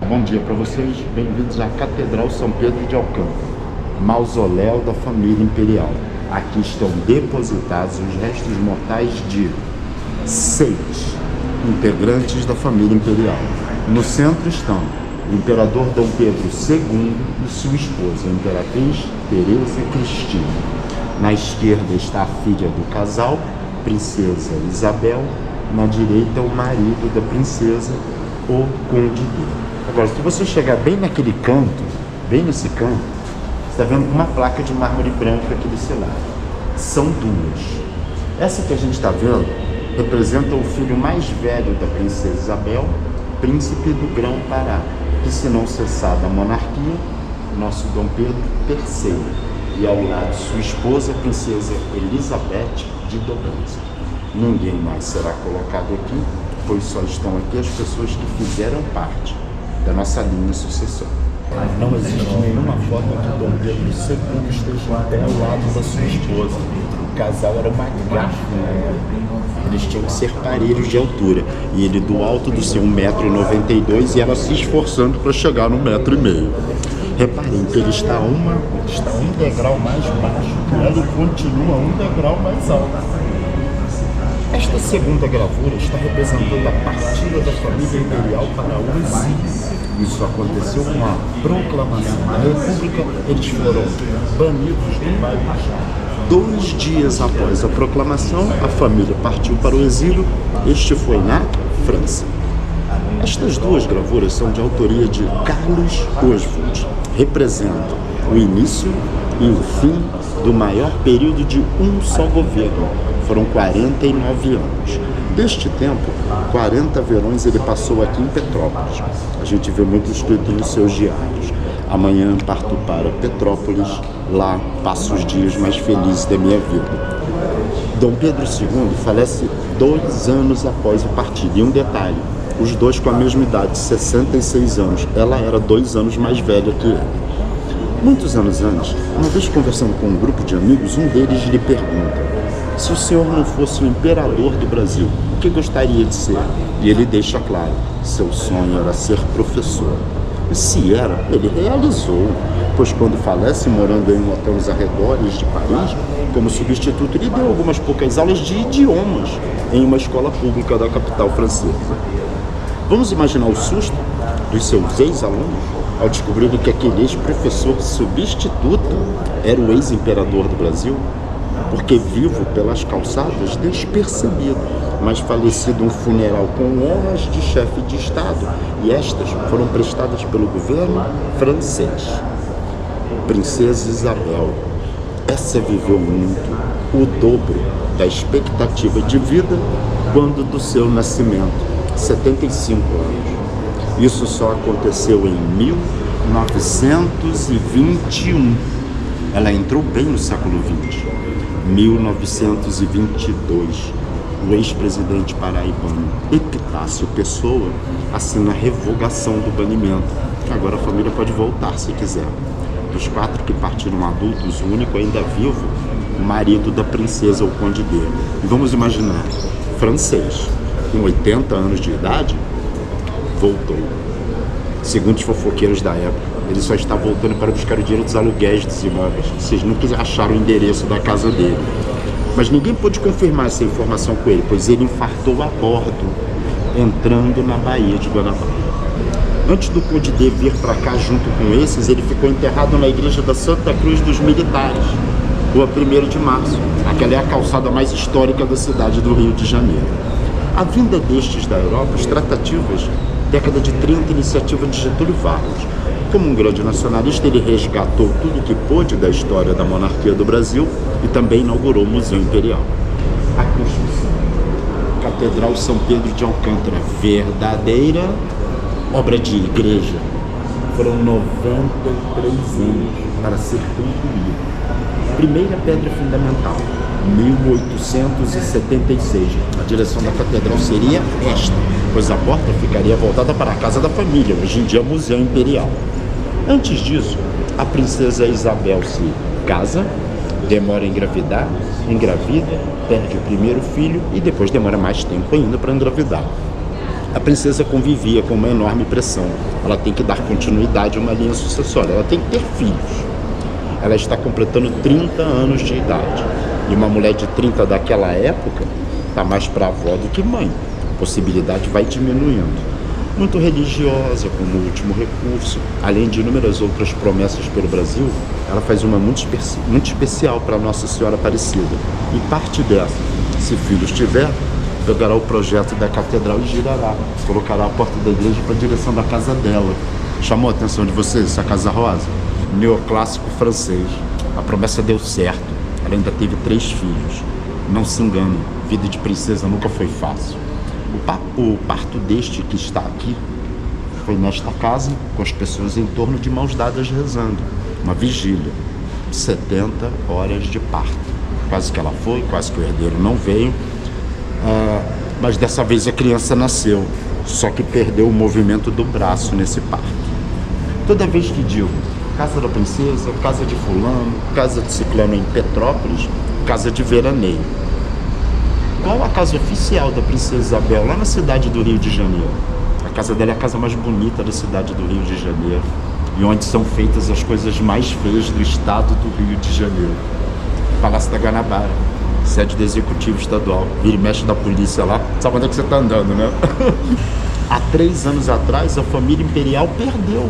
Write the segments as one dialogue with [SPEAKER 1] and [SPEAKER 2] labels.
[SPEAKER 1] Bom dia para vocês, bem-vindos à Catedral São Pedro de Alcântara, mausoléu da família imperial. Aqui estão depositados os restos mortais de 6 integrantes da família imperial. No centro estão o imperador Dom Pedro II e sua esposa, a imperatriz Teresa Cristina. Na esquerda está a filha do casal, princesa Isabel. Na direita, o marido da princesa, o conde dele. Agora, se você chegar bem naquele canto, bem nesse canto, você está vendo uma placa de mármore branco aqui desse lado. São duas. Essa que a gente está vendo representa o filho mais velho da princesa Isabel, príncipe do Grão-Pará, que, se não cessar da monarquia, nosso Dom Pedro III, e ao lado sua esposa, a princesa Elizabeth de Bragança. Ninguém mais será colocado aqui, pois só estão aqui as pessoas que fizeram parte da nossa linha sucessória. Não existe nenhuma foto que Dom Pedro II esteja em pé ao lado da sua esposa. O casal era uma gafe, né? Eles tinham que ser parelhos de altura. E ele do alto do seu 1,92 m e ela se esforçando para chegar no 1,5 m. Reparem que ele está um degrau mais baixo que ela e continua um degrau mais alto. Esta segunda gravura está representando a partida da família imperial para o exílio. Isso aconteceu com a proclamação da República. Eles foram banidos do país. 2 dias após a proclamação, a família partiu para o exílio. Este foi na França. Estas duas gravuras são de autoria de Carlos Oswald. Representam o início e o fim do maior período de um só governo. Foram 49 anos. Deste tempo, 40 verões ele passou aqui em Petrópolis. A gente vê muito escrito nos seus diários. Amanhã parto para Petrópolis, lá passo os dias mais felizes da minha vida. Dom Pedro II falece 2 anos após o partido. E um detalhe, os dois com a mesma idade, 66 anos. Ela era 2 anos mais velha que ele. Muitos anos antes, uma vez conversando com um grupo de amigos, um deles lhe pergunta: se o senhor não fosse o imperador do Brasil, o que gostaria de ser? E ele deixa claro, seu sonho era ser professor. E se era, ele realizou, pois quando falece morando em um hotel nos arredores de Paris, como substituto, ele deu algumas poucas aulas de idiomas em uma escola pública da capital francesa. Vamos imaginar o susto dos seus ex-alunos ao descobrirem que aquele ex-professor substituto era o ex-imperador do Brasil? Porque vivo pelas calçadas, despercebido, mas falecido um funeral com honras de chefe de Estado, e estas foram prestadas pelo governo francês. Princesa Isabel, essa viveu muito, o dobro da expectativa de vida quando do seu nascimento, 75 anos. Isso só aconteceu em 1921. Ela entrou bem no século XX. 1922, o ex-presidente paraibano Epitácio Pessoa assina a revogação do banimento. Agora a família pode voltar se quiser. Dos 4 que partiram adultos, o único ainda vivo, o marido da princesa, o conde dele. E vamos imaginar, francês, com 80 anos de idade, voltou. Segundo os fofoqueiros da época, ele só está voltando para buscar o dinheiro dos aluguéis dos imóveis. Vocês nunca acharam o endereço da casa dele. Mas ninguém pôde confirmar essa informação com ele, pois ele infartou a bordo, entrando na Baía de Guanabara. Antes do Conde D vir para cá junto com esses, ele ficou enterrado na igreja da Santa Cruz dos Militares, Rua 1º de Março. Aquela é a calçada mais histórica da cidade do Rio de Janeiro. A vinda destes da Europa, as tratativas, década de 30, iniciativa de Getúlio Vargas. Como um grande nacionalista, ele resgatou tudo o que pôde da história da monarquia do Brasil e também inaugurou o Museu Imperial. A construção. Catedral São Pedro de Alcântara, verdadeira obra de igreja. Foram 93 anos para ser concluída. Primeira pedra fundamental, 1876. A direção da catedral seria esta, pois a porta ficaria voltada para a casa da família, hoje em dia Museu Imperial. Antes disso, a princesa Isabel se casa, demora a engravidar, engravida, perde o primeiro filho e depois demora mais tempo ainda para engravidar. A princesa convivia com uma enorme pressão. Ela tem que dar continuidade a uma linha sucessória, ela tem que ter filhos. Ela está completando 30 anos de idade. E uma mulher de 30 daquela época está mais para avó do que mãe. A possibilidade vai diminuindo. Muito religiosa, como último recurso, além de inúmeras outras promessas pelo Brasil, ela faz uma muito especial para Nossa Senhora Aparecida. E parte dessa, se filhos tiver, pegará o projeto da catedral e girará, colocará a porta da igreja para a direção da casa dela. Chamou a atenção de vocês essa casa rosa? Neoclássico francês. A promessa deu certo. Ela ainda teve 3 filhos. Não se engane, vida de princesa nunca foi fácil. O parto deste que está aqui foi nesta casa, com as pessoas em torno de mãos dadas rezando. Uma vigília, 70 horas de parto. Quase que ela foi, quase que o herdeiro não veio. Mas dessa vez a criança nasceu, só que perdeu o movimento do braço nesse parto. Toda vez que digo casa da princesa, casa de fulano, casa de ciclano em Petrópolis, casa de veraneio. Qual a casa oficial da princesa Isabel lá na cidade do Rio de Janeiro? A casa dela é a casa mais bonita da cidade do Rio de Janeiro e onde são feitas as coisas mais feias do estado do Rio de Janeiro. Palácio da Guanabara, sede do Executivo Estadual, vira e mexe da polícia lá, sabe onde é que você está andando, né? Há 3 anos atrás, a família imperial perdeu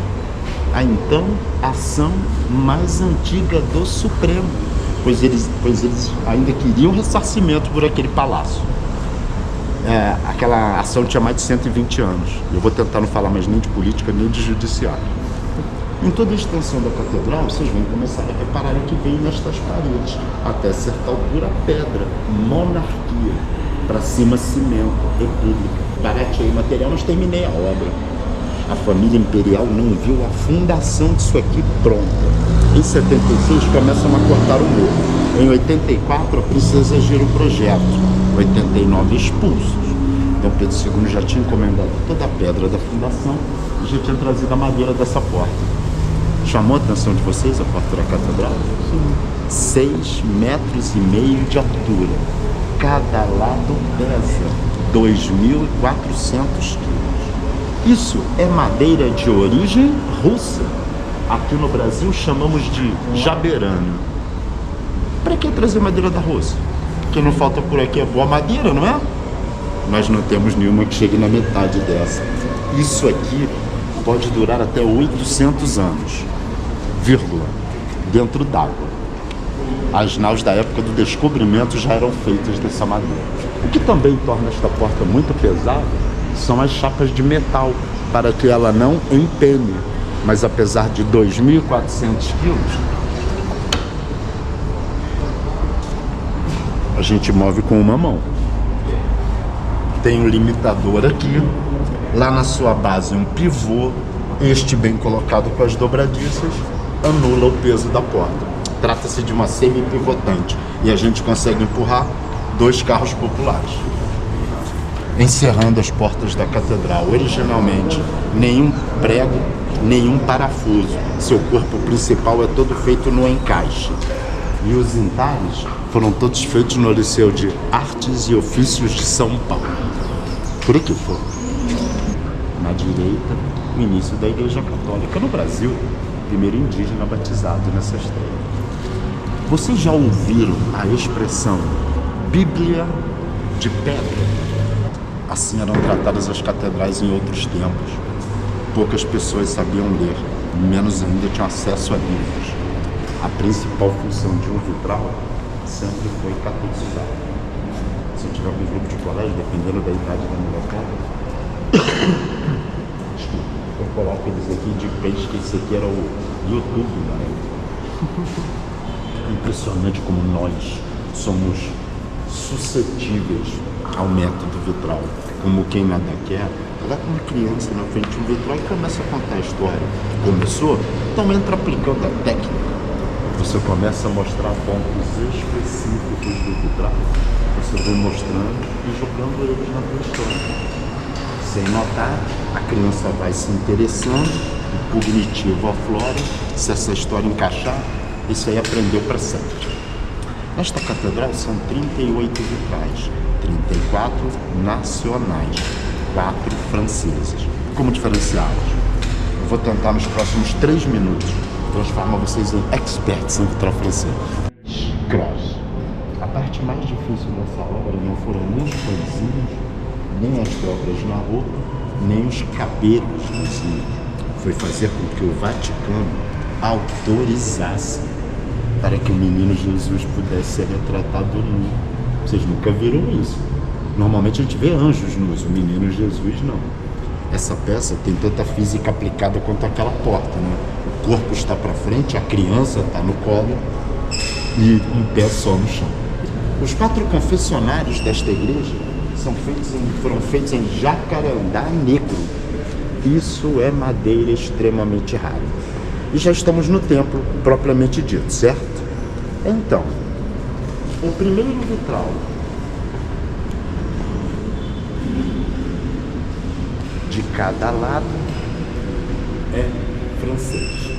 [SPEAKER 1] a então ação mais antiga do Supremo, pois eles ainda queriam ressarcimento por aquele palácio. Aquela ação tinha mais de 120 anos. Eu vou tentar não falar mais nem de política, nem de judiciário. Em toda a extensão da catedral, vocês vão começar a reparar que vem nestas paredes, até certa altura, pedra, monarquia, para cima cimento, república. Barateei material, mas terminei a obra. A família imperial não viu a fundação disso aqui pronta. Em 76 começam a cortar o muro. Em 84 a princesa gira o projeto. 89 expulsos. Então Pedro II já tinha encomendado toda a pedra da fundação e já tinha trazido a madeira dessa porta. Chamou a atenção de vocês a porta da catedral? Sim. 6,5 metros de altura. Cada lado pesa 2.400 quilos. Isso é madeira de origem russa. Aqui no Brasil chamamos de jaberano. Para que trazer madeira da Rússia? Que não falta por aqui é boa madeira, não é? Nós não temos nenhuma que chegue na metade dessa. Isso aqui pode durar até 800 anos, vírgula, dentro d'água. As naus da época do descobrimento já eram feitas dessa madeira. O que também torna esta porta muito pesada são as chapas de metal, para que ela não empene. Mas apesar de 2.400 quilos, a gente move com uma mão. Tem um limitador aqui, lá na sua base um pivô, este bem colocado com as dobradiças, anula o peso da porta. Trata-se de uma semi-pivotante e a gente consegue empurrar 2 carros populares. Encerrando as portas da catedral, originalmente nenhum prego, nenhum parafuso. Seu corpo principal é todo feito no encaixe. E os entalhes foram todos feitos no Liceu de Artes e Ofícios de São Paulo. Por aqui foi. Na direita, o início da Igreja Católica no Brasil, primeiro indígena batizado nessas terras. Vocês já ouviram a expressão Bíblia de pedra? Assim eram tratadas as catedrais em outros tempos. Poucas pessoas sabiam ler, menos ainda tinham acesso a livros. A principal função de um vitral sempre foi catequizar. Se eu tiver algum grupo de colégio, dependendo da idade da molecada, eu coloco eles aqui de peixe, que esse aqui era o YouTube da época. Impressionante como nós somos suscetíveis ao método vitral. Como quem nada quer, coloca uma criança na frente de um vitral e começa a contar a história. Começou? Então entra aplicando a técnica. Você começa a mostrar pontos específicos do vitral. Você vai mostrando e jogando eles na tua história. Sem notar, a criança vai se interessando, o cognitivo aflora. Se essa história encaixar, isso aí aprendeu para sempre. Nesta catedral são 38 vitrais, 34 nacionais. 4 franceses. Como diferenciá-los? Eu vou tentar nos próximos 3 minutos transformar vocês em experts em vitral francês. Cross. A parte mais difícil dessa obra não foram nem os pãezinhos, nem as dobras na roupa, nem os cabelos dos livros. Foi fazer com que o Vaticano autorizasse para que o menino Jesus pudesse ser retratado nu. Vocês nunca viram isso. Normalmente a gente vê anjos nus, o menino Jesus não. Essa peça tem tanta física aplicada quanto aquela porta, né? O corpo está para frente, a criança está no colo e um pé só no chão. Os 4 confessionários desta igreja foram feitos em jacarandá negro. Isso é madeira extremamente rara. E já estamos no templo propriamente dito, certo? Então, o primeiro vitral de cada lado é francês.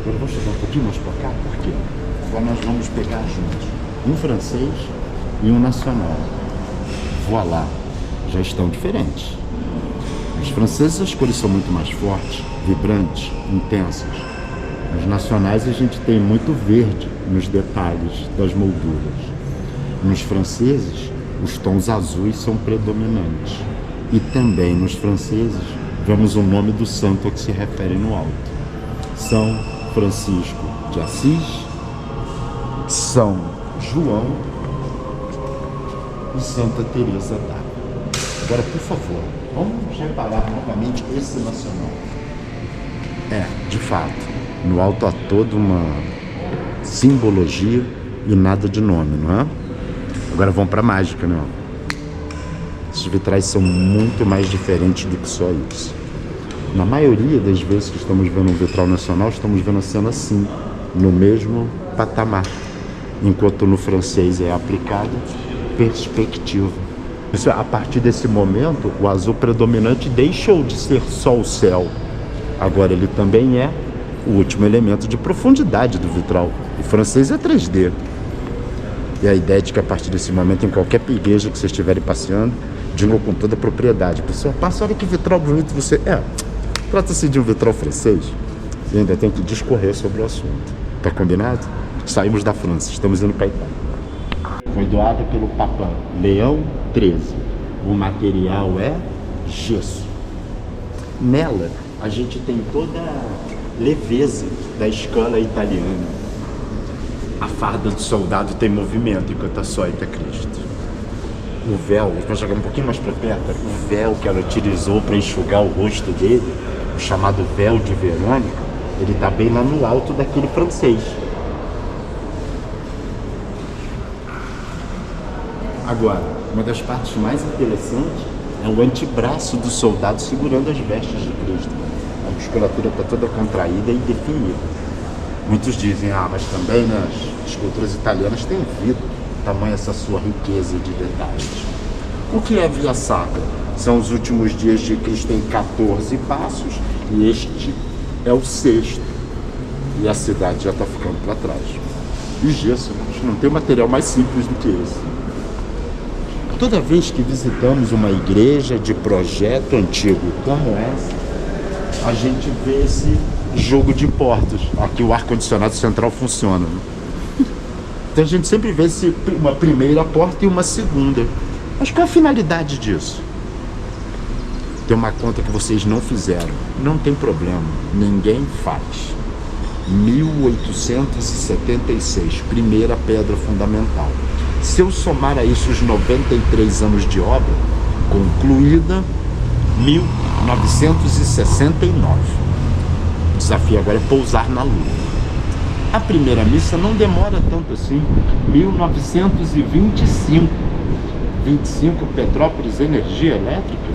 [SPEAKER 1] Agora eu vou chegar um pouquinho mais para cá, porque agora nós vamos pegar juntos um francês e um nacional. Voilá, já estão diferentes. Os franceses as cores são muito mais fortes, vibrantes, intensas. Nos nacionais a gente tem muito verde nos detalhes das molduras. Nos franceses, os tons azuis são predominantes. E também nos franceses, vemos o nome do santo a que se refere no alto. São Francisco de Assis, São João e Santa Teresa d'Ávila. Agora, por favor, vamos reparar novamente esse nacional. De fato, no alto há toda uma simbologia e nada de nome, não é? Agora vamos para a mágica, né? Esses vitrais são muito mais diferentes do que só isso. Na maioria das vezes que estamos vendo um vitral nacional, estamos vendo a cena assim, no mesmo patamar. Enquanto no francês é aplicado perspectiva. A partir desse momento, o azul predominante deixou de ser só o céu. Agora ele também é o último elemento de profundidade do vitral. O francês é 3D. E a ideia é de que a partir desse momento, em qualquer igreja que vocês estiverem passeando, digam com toda a propriedade: pessoal, passa, olha que vitral bonito você é. Trata-se de um vitral francês. E ainda tem que discorrer sobre o assunto. Tá combinado? Saímos da França, estamos indo para a Itália. Foi doada pelo Papa Leão XIII. O material é gesso. Nela, a gente tem toda a leveza da escola italiana. A farda do soldado tem movimento, enquanto a soita é Cristo. O véu, vamos jogar um pouquinho mais para perto, o véu que ela utilizou para enxugar o rosto dele, o chamado véu de Verônica, ele está bem lá no alto daquele francês. Agora, uma das partes mais interessantes é o antebraço do soldado segurando as vestes de Cristo. A musculatura está toda contraída e definida. Muitos dizem, mas também nas esculturas italianas tem vida, tamanha essa sua riqueza de detalhes. O que é Via Sacra? São os últimos dias de Cristo em 14 passos e este é o 6º. E a cidade já está ficando para trás. E gesso, não tem material mais simples do que esse. Toda vez que visitamos uma igreja de projeto antigo como essa, a gente vê esse jogo de portas. Aqui o ar-condicionado central funciona. Então a gente sempre vê uma primeira porta e uma segunda. Mas qual a finalidade disso? Tem uma conta que vocês não fizeram. Não tem problema, ninguém faz. 1876, primeira pedra fundamental. Se eu somar a isso os 93 anos de obra, concluída 1969. O desafio agora é pousar na Lua. A primeira missa não demora tanto assim, 1925. 25, Petrópolis, energia elétrica,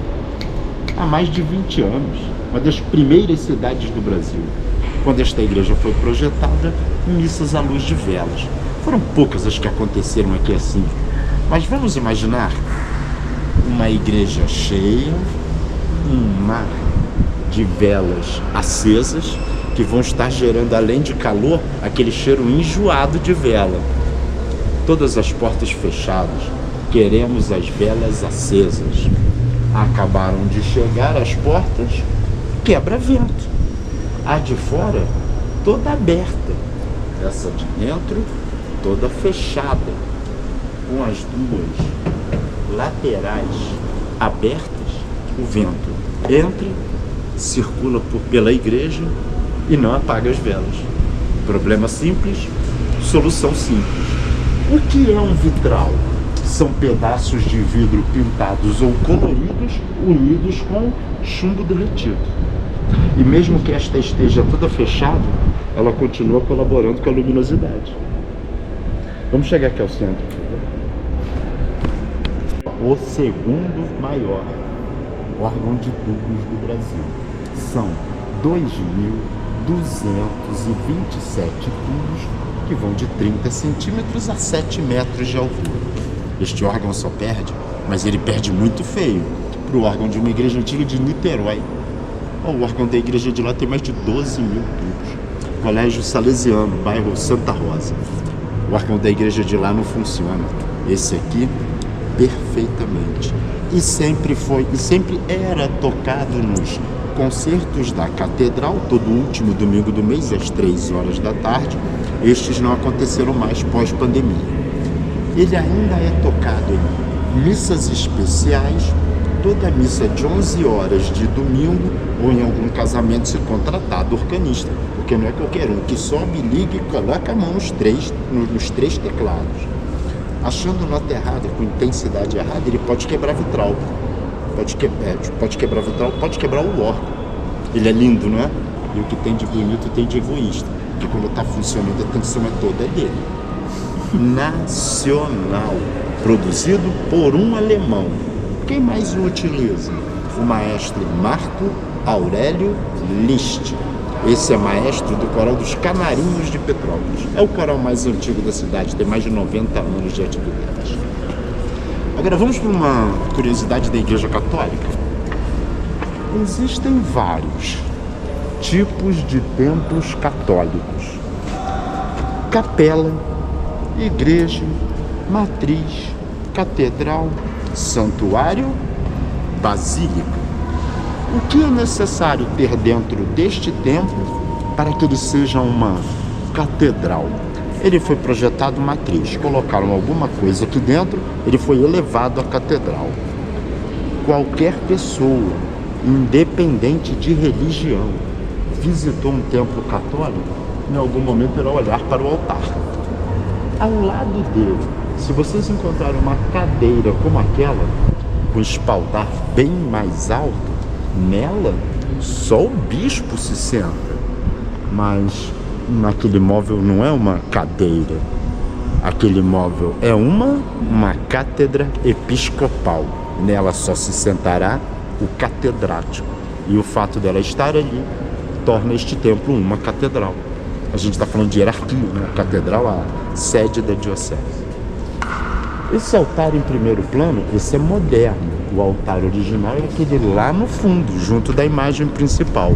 [SPEAKER 1] há mais de 20 anos. Uma das primeiras cidades do Brasil. Quando esta igreja foi projetada, missas à luz de velas. Foram poucas as que aconteceram aqui assim. Mas vamos imaginar uma igreja cheia, um mar de velas acesas, que vão estar gerando, além de calor, aquele cheiro enjoado de vela. Todas as portas fechadas, queremos as velas acesas. acabaram de chegar às portas, quebra-vento. A de fora, toda aberta. Essa de dentro, toda fechada, com as duas laterais abertas. O vento entra, circula pela igreja e não apaga as velas. Problema simples, solução simples. O que é um vitral? São pedaços de vidro pintados ou coloridos, unidos com chumbo derretido. E mesmo que esta esteja toda fechada, ela continua colaborando com a luminosidade. Vamos chegar aqui ao centro. O segundo maior órgão de tubos do Brasil. São 2.227 tubos que vão de 30 centímetros a 7 metros de altura. Este órgão só perde, mas ele perde muito feio, para o órgão de uma igreja antiga de Niterói. O órgão da igreja de lá tem mais de 12 mil tubos. Colégio Salesiano, bairro Santa Rosa. O órgão da igreja de lá não funciona. Esse aqui, perfeitamente. E sempre era tocado nos concertos da catedral, todo último domingo do mês, às 3 horas da tarde. Estes não aconteceram mais pós-pandemia. Ele ainda é tocado em missas especiais, toda missa de 11 horas de domingo, ou em algum casamento se contratado organista, porque não é qualquer um que sobe, liga e coloca a mão nos três teclados. Achando nota errada, com intensidade errada, ele pode quebrar vitral. Pode quebrar vitral, pode quebrar o órgão. Ele é lindo, não é? E o que tem de bonito tem de egoísta. Porque quando está funcionando, a atenção é toda dele. Nacional. Produzido por um alemão. Quem mais o utiliza? O maestro Marco Aurélio Liszt. Esse é maestro do coral dos Canarinhos de Petrópolis. É o coral mais antigo da cidade, tem mais de 90 anos de atividade. Agora vamos para uma curiosidade da Igreja Católica. Existem vários tipos de templos católicos: capela, igreja, matriz, catedral, santuário, basílica. O que é necessário ter dentro deste templo para que ele seja uma catedral? Ele foi projetado matriz, colocaram alguma coisa aqui dentro, ele foi elevado à catedral. Qualquer pessoa, independente de religião, visitou um templo católico, em algum momento irá olhar para o altar. Ao lado dele, se vocês encontrarem uma cadeira como aquela, com espaldar bem mais alto, nela só o bispo se senta. Mas naquele móvel não é uma cadeira. Aquele móvel é uma cátedra episcopal. Nela só se sentará o catedrático. E o fato dela estar ali torna este templo uma catedral. A gente está falando de hierarquia, né? A catedral, a sede da diocese. Esse altar em primeiro plano, esse é moderno. O altar original é aquele lá no fundo, junto da imagem principal.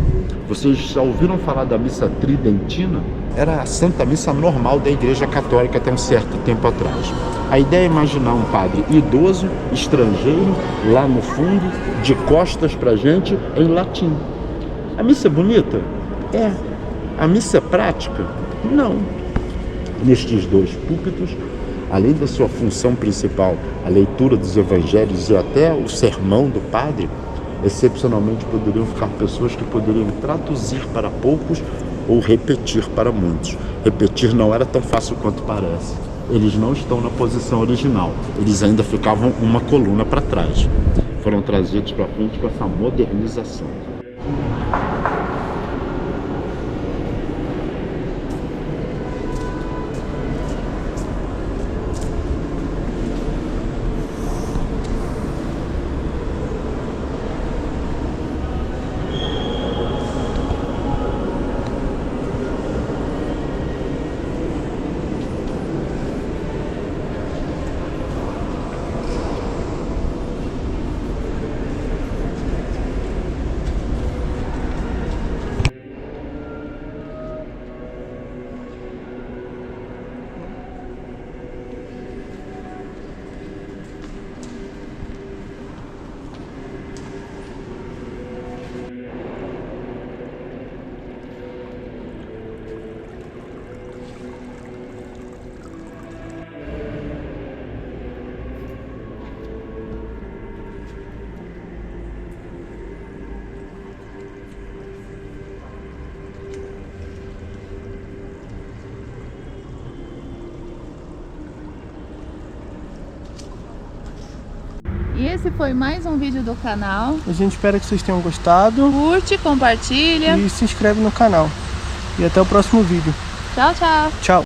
[SPEAKER 1] Vocês já ouviram falar da missa tridentina? Era a Santa Missa normal da Igreja Católica até um certo tempo atrás. A ideia é imaginar um padre idoso, estrangeiro, lá no fundo, de costas pra gente, em latim. A missa é bonita? É. A missa é prática? Não. Nestes dois púlpitos, além da sua função principal, a leitura dos evangelhos e até o sermão do padre, excepcionalmente poderiam ficar pessoas que poderiam traduzir para poucos ou repetir para muitos. Repetir não era tão fácil quanto parece. Eles não estão na posição original, eles ainda ficavam uma coluna para trás. Foram trazidos para frente com essa modernização.
[SPEAKER 2] E esse foi mais um vídeo do canal.
[SPEAKER 3] A gente espera que vocês tenham gostado.
[SPEAKER 2] Curte, compartilha.
[SPEAKER 3] E se inscreve no canal. E até o próximo vídeo.
[SPEAKER 2] Tchau, tchau.
[SPEAKER 3] Tchau.